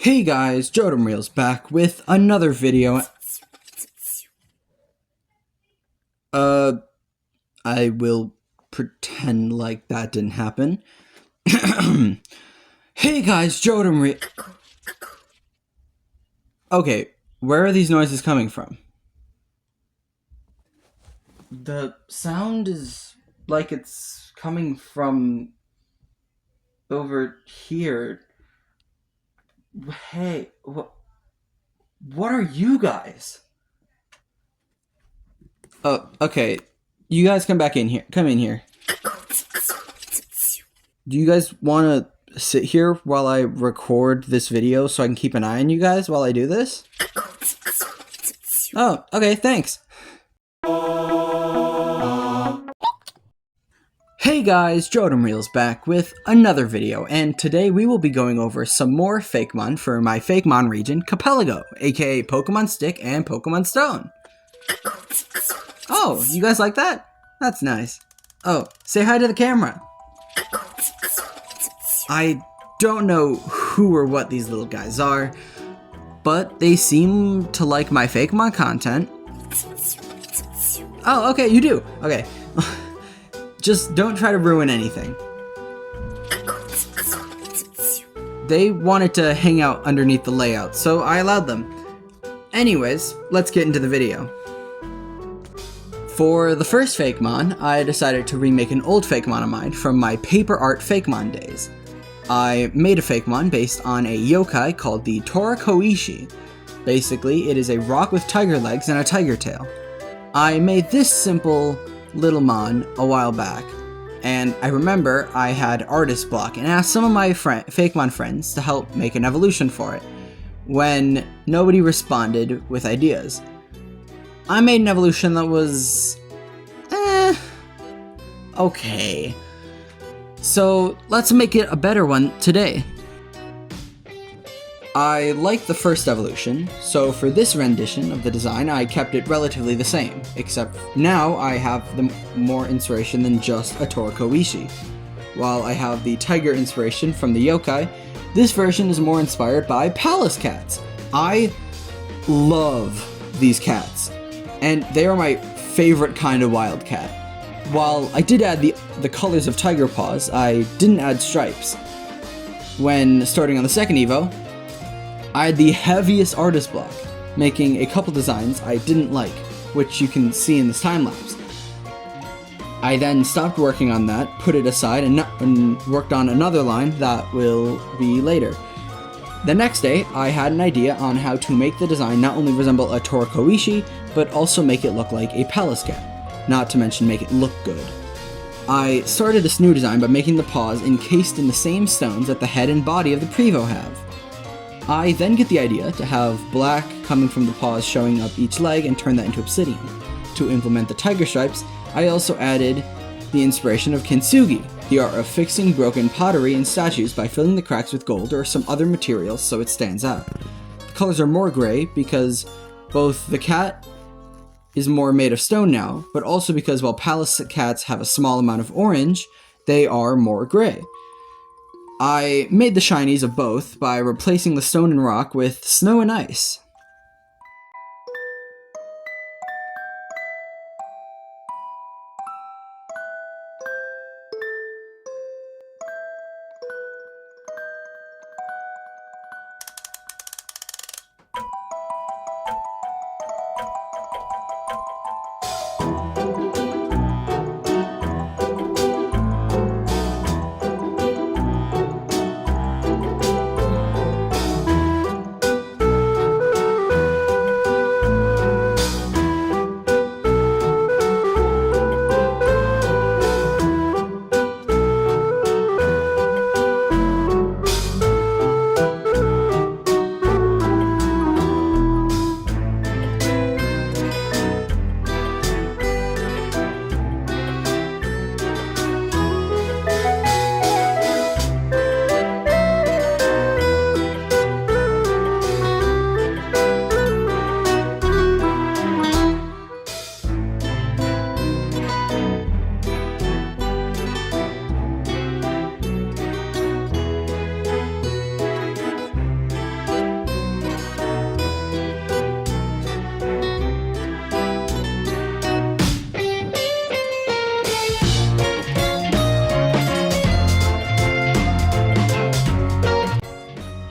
Hey guys, Reels back with another video. I will pretend like that didn't happen. Hey guys, Reels. Okay, where are these noises coming from? The sound is like it's coming from over here. Hey, what are you guys? Oh, okay. You guys come back in here. Come in here. Do you guys want to sit here while I record this video so I can keep an eye on you guys while I do this? Oh, okay, thanks. Hey guys, Reels back with another video, and today we will be going over some more Fakemon for my Fakemon region, Capelago, aka Pokemon Stick and Pokemon Stone. Oh, you guys like that? That's nice. Oh, say hi to the camera. I don't know who or what these little guys are, but they seem to like my Fakemon content. Oh, okay, you do. Okay. Just don't try to ruin anything. They wanted to hang out underneath the layout, so I allowed them. Anyways, let's get into the video. For the first Fakemon, I decided to remake an old Fakemon of mine from my paper art Fakemon days. I made a Fakemon based on a yokai called the Torakoishi. Basically, it is a rock with tiger legs and a tiger tail. I made this simple little mon a while back, and I remember I had artist block and asked some of my Fakemon friends to help make an evolution for it, when nobody responded with ideas. I made an evolution that was okay. So let's make it a better one today. I like the first evolution, so for this rendition of the design I kept it relatively the same, except now I have the more inspiration than just a Torakoishi. While I have the tiger inspiration from the yokai, this version is more inspired by palace cats. I love these cats, and they are my favorite kind of wild cat. While I did add the colors of tiger paws, I didn't add stripes. When starting on the second Evo, I had the heaviest artist block, making a couple designs I didn't like, which you can see in this time lapse. I then stopped working on that, put it aside, and worked on another line that will be later. The next day, I had an idea on how to make the design not only resemble a Torakoishi, but also make it look like a palace cat, not to mention make it look good. I started this new design by making the paws encased in the same stones that the head and body of the Prevo have. I then get the idea to have black coming from the paws showing up each leg and turn that into obsidian. To implement the tiger stripes, I also added the inspiration of kintsugi, the art of fixing broken pottery and statues by filling the cracks with gold or some other materials so it stands out. The colors are more gray because both the cat is more made of stone now, but also because while palace cats have a small amount of orange, they are more gray. I made the shinies of both by replacing the stone and rock with snow and ice.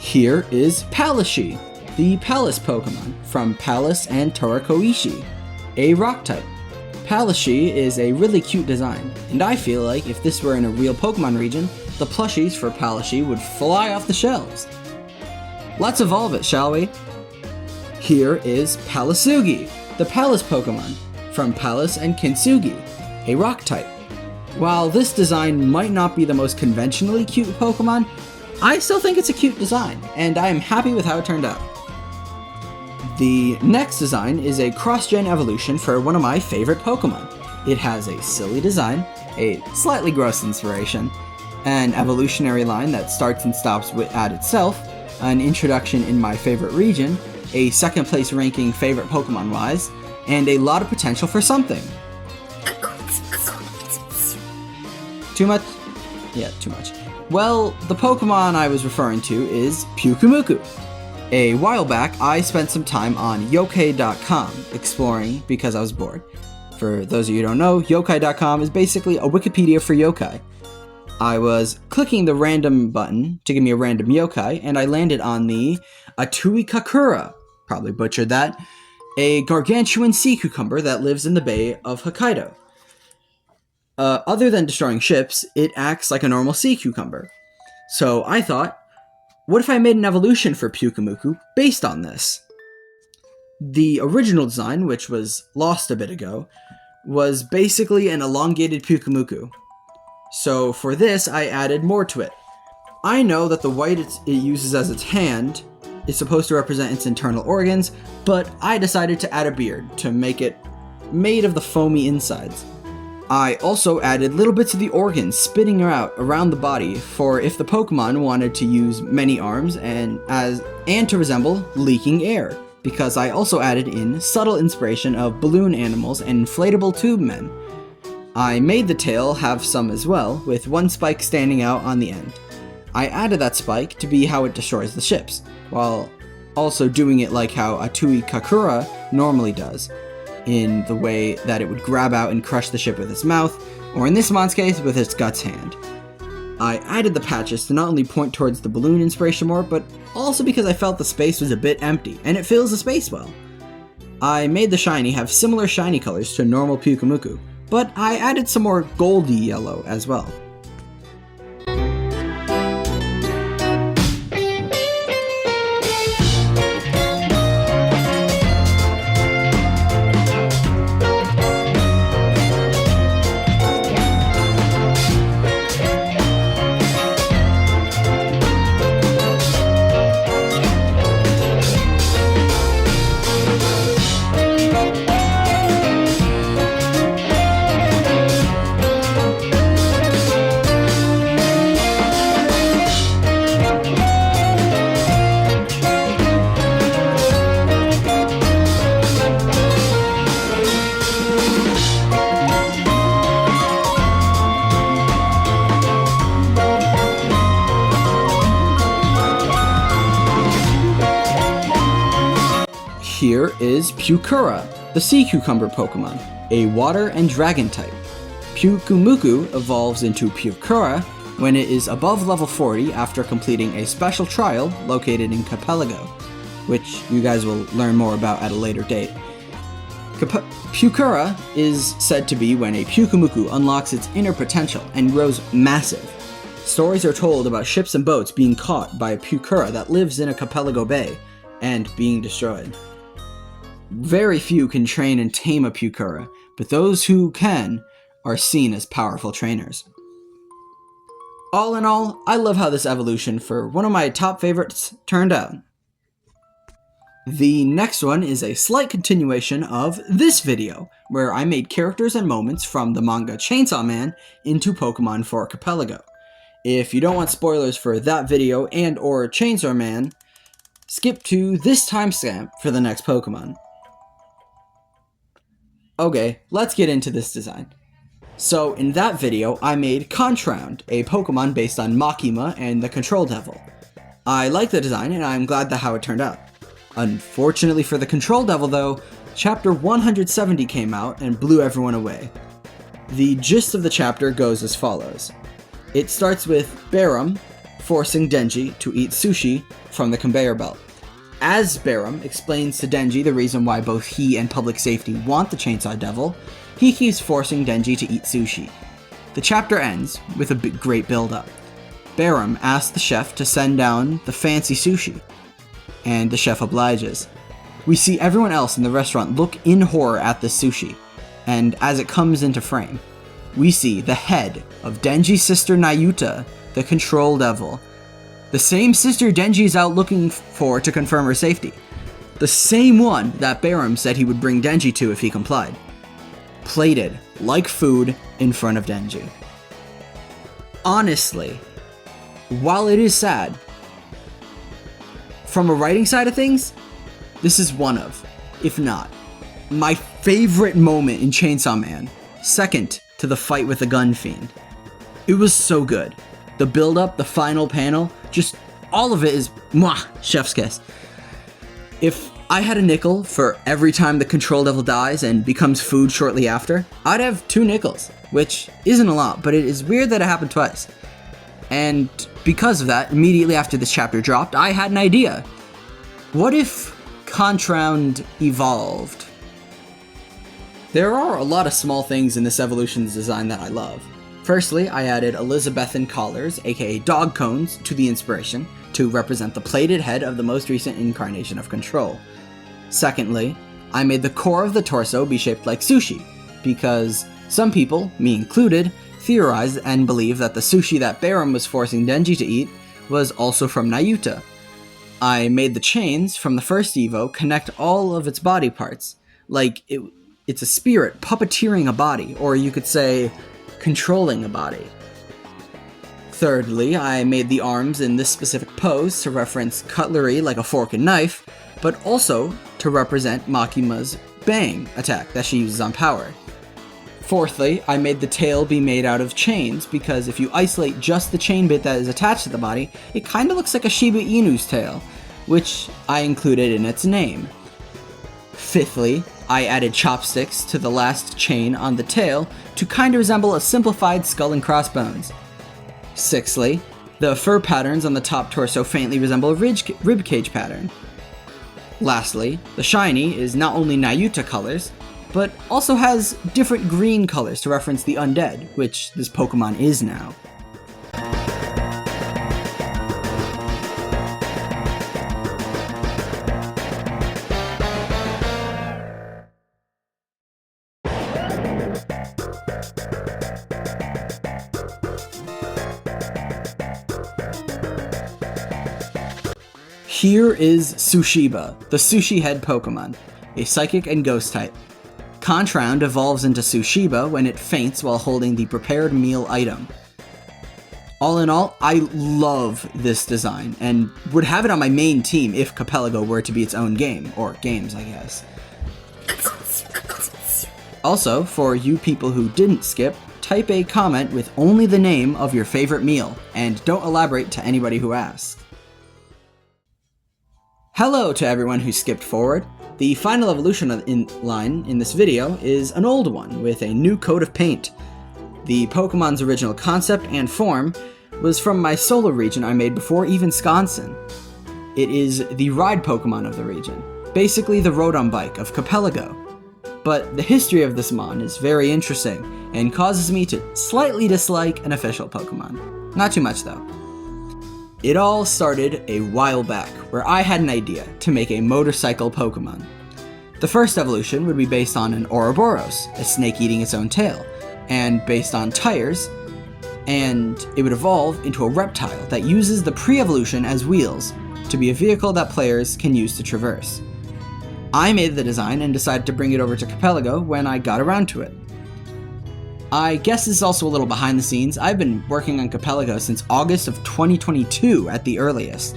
Here is Palashi, the Palace Pokemon from Palace and Torokoishi, a rock type. Palashi is a really cute design, and I feel like if this were in a real Pokemon region, the plushies for Palashi would fly off the shelves. Let's evolve it, shall we? Here is Palasugi, the Palace Pokemon from Palace and Kintsugi, a rock type. While this design might not be the most conventionally cute Pokemon, I still think it's a cute design, and I am happy with how it turned out. The next design is a cross-gen evolution for one of my favorite Pokemon. It has a silly design, a slightly gross inspiration, an evolutionary line that starts and stops at itself, an introduction in my favorite region, a second place ranking favorite Pokemon-wise, and a lot of potential for something. Too much? Yeah, too much. Well, the Pokemon I was referring to is Pyukumuku. A while back, I spent some time on Yokai.com exploring because I was bored. For those of you who don't know, Yokai.com is basically a Wikipedia for yokai. I was clicking the random button to give me a random yokai, and I landed on the Atui Kakura, probably butchered that, a gargantuan sea cucumber that lives in the Bay of Hokkaido. Other than destroying ships, it acts like a normal sea cucumber. So I thought, what if I made an evolution for Pyukumuku based on this? The original design, which was lost a bit ago, was basically an elongated Pyukumuku. So for this, I added more to it. I know that the white it uses as its hand is supposed to represent its internal organs, but I decided to add a beard to make it made of the foamy insides. I also added little bits of the organs spitting out around the body for if the Pokemon wanted to use many arms and to resemble leaking air, because I also added in subtle inspiration of balloon animals and inflatable tube men. I made the tail have some as well, with one spike standing out on the end. I added that spike to be how it destroys the ships, while also doing it like how Atui Kakura normally does, in the way that it would grab out and crush the ship with its mouth, or in this mon's case, with its guts hand. I added the patches to not only point towards the balloon inspiration more, but also because I felt the space was a bit empty, and it fills the space well. I made the shiny have similar shiny colors to normal Pyukumuku, but I added some more goldy yellow as well. Here is Pyukura, the sea cucumber Pokemon, a water and dragon type. Pyukumuku evolves into Pyukura when it is above level 40 after completing a special trial located in Kapelago, which you guys will learn more about at a later date. Pyukura is said to be when a Pyukumuku unlocks its inner potential and grows massive. Stories are told about ships and boats being caught by a Pyukura that lives in a Kapelago Bay and being destroyed. Very few can train and tame a Pyukura, but those who can are seen as powerful trainers. All in all, I love how this evolution for one of my top favorites turned out. The next one is a slight continuation of this video, where I made characters and moments from the manga Chainsaw Man into Pokemon for Kapelago. If you don't want spoilers for that video and or Chainsaw Man, skip to this timestamp for the next Pokemon. Okay, let's get into this design. So in that video, I made Contraund, a Pokemon based on Makima and the Control Devil. I like the design and I'm glad at how it turned out. Unfortunately for the Control Devil though, chapter 170 came out and blew everyone away. The gist of the chapter goes as follows. It starts with Barum forcing Denji to eat sushi from the conveyor belt. As Barum explains to Denji the reason why both he and public safety want the Chainsaw Devil, he keeps forcing Denji to eat sushi. The chapter ends with a great build-up. Barum asks the chef to send down the fancy sushi, and the chef obliges. We see everyone else in the restaurant look in horror at the sushi, and as it comes into frame, we see the head of Denji's sister Nayuta, the Control Devil. The same sister Denji is out looking for to confirm her safety. The same one that Barum said he would bring Denji to if he complied. Plated like food in front of Denji. Honestly, while it is sad, from a writing side of things, this is one of, if not, my favorite moment in Chainsaw Man, second to the fight with the gun fiend. It was so good. The build-up, the final panel, just all of it is mwah, chef's kiss. If I had a nickel for every time the Control Devil dies and becomes food shortly after, I'd have 2 nickels, which isn't a lot, but it is weird that it happened twice. And because of that, immediately after this chapter dropped, I had an idea. What if Contraund evolved? There are a lot of small things in this evolution's design that I love. Firstly, I added Elizabethan collars, aka dog cones, to the inspiration to represent the plated head of the most recent incarnation of Control. Secondly, I made the core of the torso be shaped like sushi, because some people, me included, theorize and believe that the sushi that Barum was forcing Denji to eat was also from Nayuta. I made the chains from the first Evo connect all of its body parts, like it's a spirit puppeteering a body, or you could say, controlling a body. Thirdly, I made the arms in this specific pose to reference cutlery like a fork and knife, but also to represent Makima's bang attack that she uses on power. Fourthly, I made the tail be made out of chains, because if you isolate just the chain bit that is attached to the body, it kinda looks like a Shiba Inu's tail, which I included in its name. Fifthly, I added chopsticks to the last chain on the tail to kinda resemble a simplified skull and crossbones. Sixthly, the fur patterns on the top torso faintly resemble a ribcage pattern. Lastly, the shiny is not only Nayuta colors, but also has different green colors to reference the undead, which this Pokemon is now. Here is Sushiba, the Sushi Head Pokemon, a Psychic and Ghost type. Contraund evolves into Sushiba when it faints while holding the prepared meal item. All in all, I love this design, and would have it on my main team if Capelago were to be its own game, or games, I guess. Also, for you people who didn't skip, type a comment with only the name of your favorite meal, and don't elaborate to anybody who asks. Hello to everyone who skipped forward. The final evolution line in this video is an old one with a new coat of paint. The Pokemon's original concept and form was from my solo region I made before even Sconsin. It is the ride Pokemon of the region, basically the Rotom Bike of Capelago. But the history of this mon is very interesting and causes me to slightly dislike an official Pokemon. Not too much though. It all started a while back, where I had an idea to make a motorcycle Pokemon. The first evolution would be based on an Ouroboros, a snake eating its own tail, and based on tires, and it would evolve into a reptile that uses the pre-evolution as wheels, to be a vehicle that players can use to traverse. I made the design and decided to bring it over to Capelago when I got around to it. I guess this is also a little behind the scenes. I've been working on Capelago since August of 2022 at the earliest.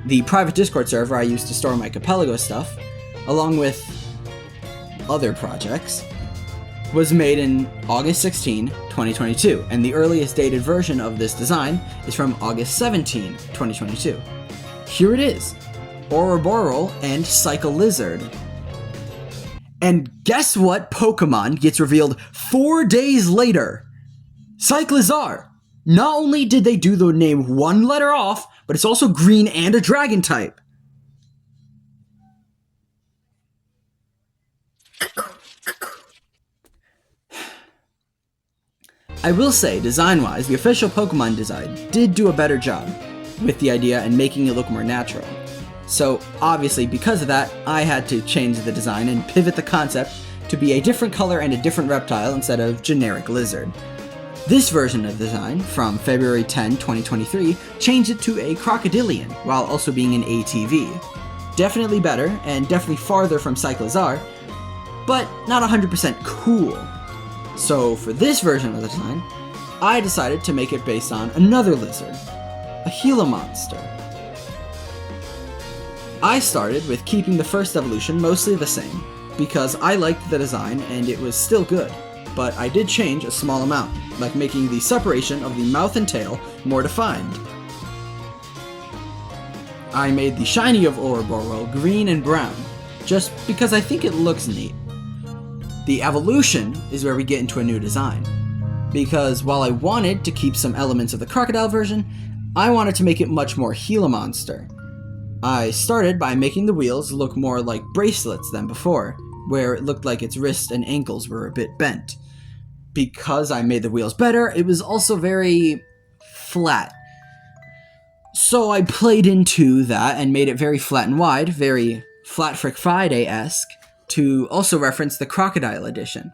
The private Discord server I used to store my Capelago stuff, along with other projects, was made in August 16, 2022, and the earliest dated version of this design is from August 17, 2022. Here it is, Ouroboros and Cycle Lizard. And guess what Pokemon gets revealed 4 days later? Cyclizar! Not only did they do the name one letter off, but it's also green and a dragon type. I will say, design-wise, the official Pokemon design did do a better job with the idea and making it look more natural. So, obviously, because of that, I had to change the design and pivot the concept to be a different color and a different reptile instead of generic lizard. This version of the design, from February 10, 2023, changed it to a crocodilian, while also being an ATV. Definitely better, and definitely farther from Cyclizar, but not 100% cool. So for this version of the design, I decided to make it based on another lizard, a Gila monster. I started with keeping the first evolution mostly the same, because I liked the design and it was still good, but I did change a small amount, like making the separation of the mouth and tail more defined. I made the shiny of Ouroboros green and brown, just because I think it looks neat. The evolution is where we get into a new design, because while I wanted to keep some elements of the crocodile version, I wanted to make it much more Gila monster. I started by making the wheels look more like bracelets than before, where it looked like its wrists and ankles were a bit bent. Because I made the wheels better, it was also very flat. So I played into that and made it very flat and wide, very Flat Frick Friday-esque, to also reference the Crocodile edition.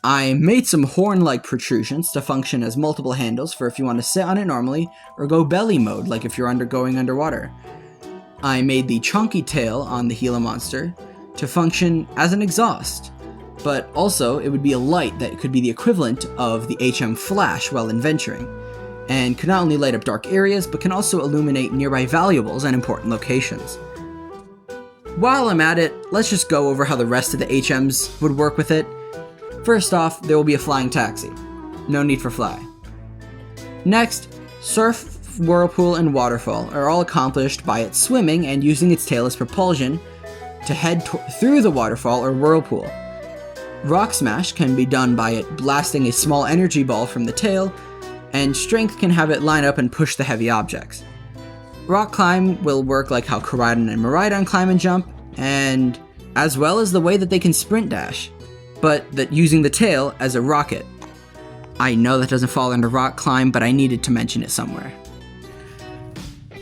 I made some horn-like protrusions to function as multiple handles for if you want to sit on it normally, or go belly mode like if you're going underwater. I made the chunky tail on the Gila monster to function as an exhaust, but also it would be a light that could be the equivalent of the HM flash while adventuring, and could not only light up dark areas, but can also illuminate nearby valuables and important locations. While I'm at it, let's just go over how the rest of the HMs would work with it. First off, there will be a flying taxi. No need for fly. Next, surf, whirlpool, and waterfall are all accomplished by it swimming and using its tail as propulsion to head through the waterfall or whirlpool. Rock smash can be done by it blasting a small energy ball from the tail, and strength can have it line up and push the heavy objects. Rock climb will work like how Koraidon and Miraidon climb and jump, and as well as the way that they can sprint dash, but that using the tail as a rocket. I know that doesn't fall under rock climb, but I needed to mention it somewhere.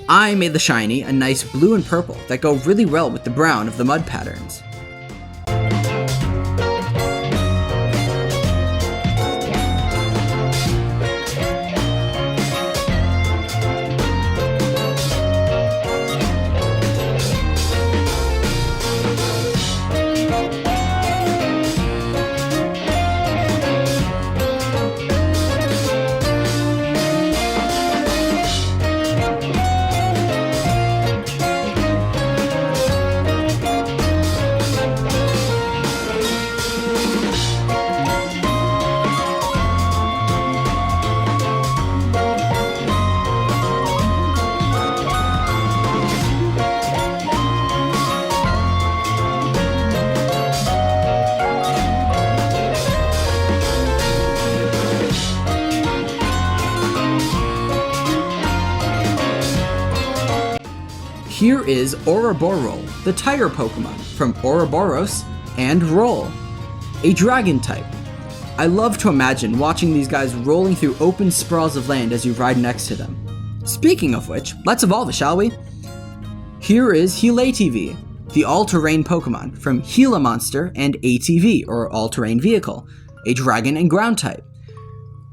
I made the shiny a nice blue and purple that go really well with the brown of the mud patterns. Here is Ouroboros, the tiger Pokemon from Ouroboros and Roll, a dragon type. I love to imagine watching these guys rolling through open sprawls of land as you ride next to them. Speaking of which, let's evolve it, shall we? Here is TV, the all-terrain Pokemon from Gila Monster and ATV, or All-Terrain Vehicle, a dragon and ground type.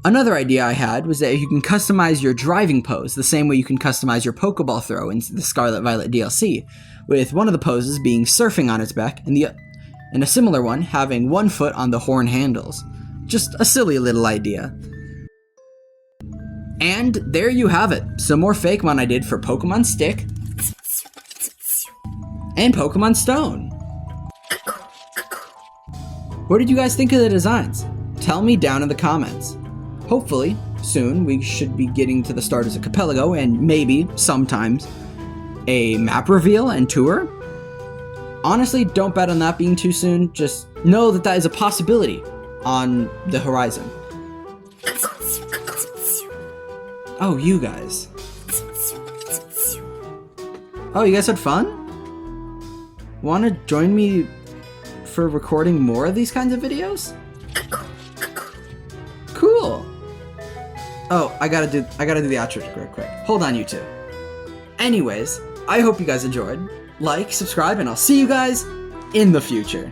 Another idea I had was that you can customize your driving pose the same way you can customize your Pokeball throw in the Scarlet Violet DLC, with one of the poses being surfing on its back and a similar one having one foot on the horn handles. Just a silly little idea. And there you have it, some more Fakemon I did for Pokemon Stick and Pokemon Stone. What did you guys think of the designs? Tell me down in the comments. Hopefully, soon we should be getting to the start as a Capelago and maybe, sometimes, a map reveal and tour. Honestly, don't bet on that being too soon, just know that that is a possibility on the horizon. Oh, you guys. Oh, you guys had fun? Want to join me for recording more of these kinds of videos? Cool. Oh, I gotta do the outro real quick. Hold on, you two. Anyways, I hope you guys enjoyed. Like, subscribe, and I'll see you guys in the future.